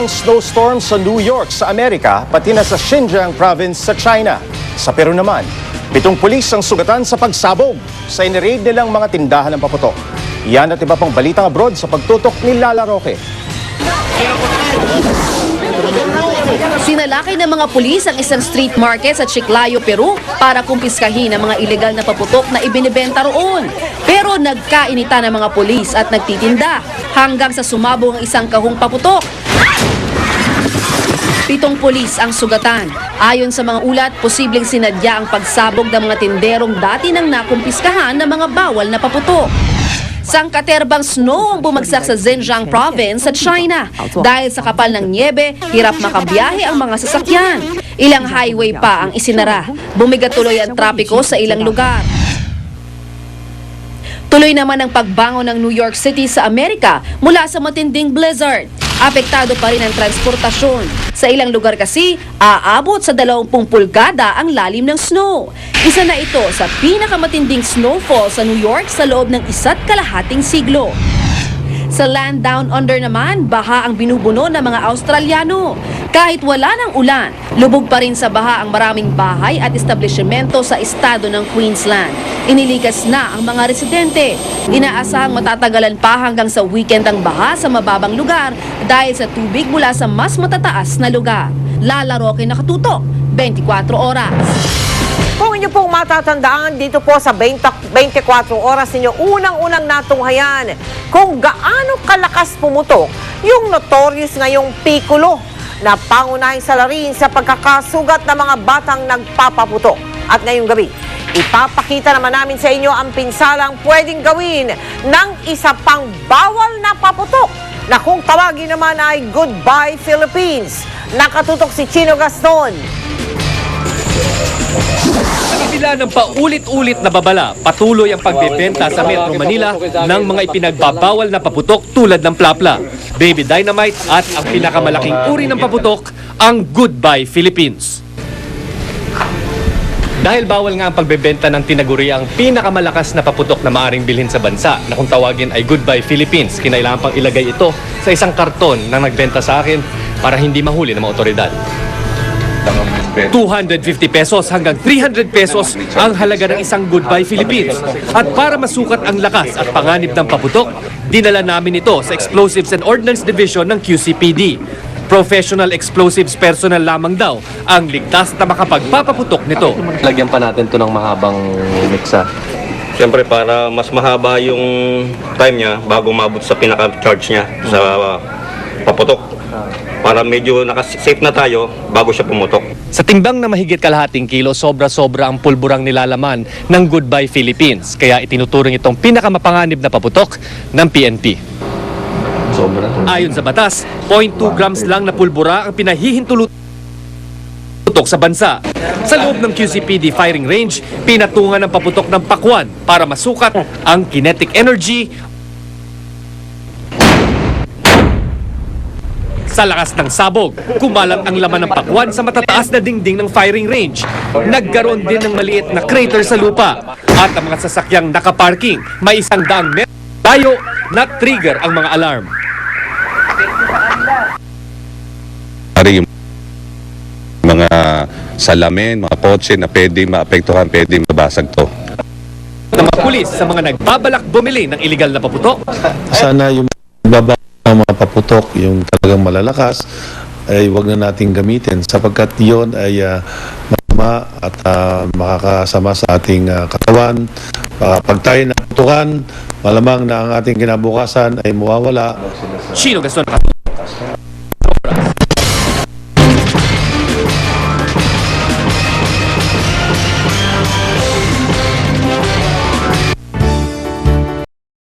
ang snowstorm sa New York sa Amerika, pati na sa Xinjiang province sa China. Sa Peru naman, 7 pulis ang sugatan sa pagsabog sa iniraid nilang mga tindahan ng paputok. Yan at iba pang balitang abroad sa pagtutok ni Lala Roque. Sinalakay ng mga pulis ang isang street market sa Chiclayo, Peru para kumpiskahin ang mga ilegal na paputok na ibinibenta roon. Pero nagkainita ng mga pulis at nagtitinda hanggang sa sumabog ang isang kahong paputok. 7 pulis ang sugatan. Ayon sa mga ulat, posibleng sinadya ang pagsabog ng mga tinderong dati nang nakumpiskahan ng mga bawal na paputok. Sangkaterbang snow ang bumagsak sa Xinjiang province sa China. Dahil sa kapal ng niebe, hirap makabiyahe ang mga sasakyan. Ilang highway pa ang isinara. Bumigat tuloy ang trapiko sa ilang lugar. Tuloy naman ang pagbangon ng New York City sa Amerika mula sa matinding blizzard. Apektado pa rin ang transportasyon. Sa ilang lugar kasi, aabot sa 20 pulgada ang lalim ng snow. Isa na ito sa pinakamatinding snowfall sa New York sa loob ng 1.5 siglo. Sa Land Down Under naman, baha ang binubuno ng mga Australiano. Kahit wala ng ulan, lubog pa rin sa baha ang maraming bahay at establishmento sa estado ng Queensland. Inilikas na ang mga residente. Inaasahang matatagalan pa hanggang sa weekend ang baha sa mababang lugar dahil sa tubig mula sa mas matataas na lugar. Lala Roque, nakatutok, 24 oras. Kung inyo pong matatandaan dito po sa 24 oras ninyo, unang-unang natunghayan kung gaano kalakas pumutok yung notorious ngayong Piccolo na pangunahing salarin sa pagkakasugat ng mga batang nagpapaputok. At ngayong gabi, ipapakita naman namin sa inyo ang pinsalang pwedeng gawin ng isa pang bawal na paputok na kung tawagin naman ay Goodbye Philippines. Nakatutok si Chino Gaston. Sa kabila ng paulit-ulit na babala, patuloy ang pagbebenta sa Metro Manila ng mga ipinagbabawal na paputok tulad ng plapla, baby dynamite at ang pinakamalaking uri ng paputok, ang Goodbye Philippines. Dahil bawal nga ang pagbebenta ng tinaguriang pinakamalakas na paputok na maaaring bilhin sa bansa na kung tawagin ay Goodbye Philippines, kinailangan pang ilagay ito sa isang karton na nagbenta sa akin para hindi mahuli ng mga otoridad. 250 pesos hanggang 300 pesos ang halaga ng isang Goodbye Philippines. At para masukat ang lakas at panganib ng paputok, dinala namin ito sa Explosives and Ordnance Division ng QCPD. Professional explosives personnel lamang daw ang ligtas na makapagpapaputok nito. Lagyan pa natin to ng mahabang mixa. Siyempre para mas mahaba yung time niya bago mabot sa pinaka-charge niya sa paputok. Para medyo naka-safe na tayo bago siya pumutok. Sa timbang na mahigit kalahating kilo, sobra-sobra ang pulburang nilalaman ng Goodbye Philippines. Kaya itinuturing itong pinakamapanganib na paputok ng PNP. Sobra. Ayon sa batas, 0.2 grams lang na pulbura ang pinahihintulutok sa bansa. Sa loob ng QCPD firing range, pinatungan ng paputok ng pakwan para masukat ang kinetic energy. Sa lakas ng sabog, kumalat ang laman ng pakwan sa matataas na dingding ng firing range. Nagkaroon din ng maliit na crater sa lupa. At ang mga sasakyang nakaparking, may 100 metro tayo na trigger ang mga alarm. Yung mga salamin, mga kotse na pwede maapektuhan, pwede mabasag to. Ng mga pulis sa mga nagbabalak bumili ng iligal na paputok. Sana yung ang mga paputok, yung talagang malalakas, ay huwag na nating gamitin sapagkat yon ay masama at makakasama sa ating katawan. Pag tayo naputukan, malamang na ang ating kinabukasan ay mawawala. Chino Gaston.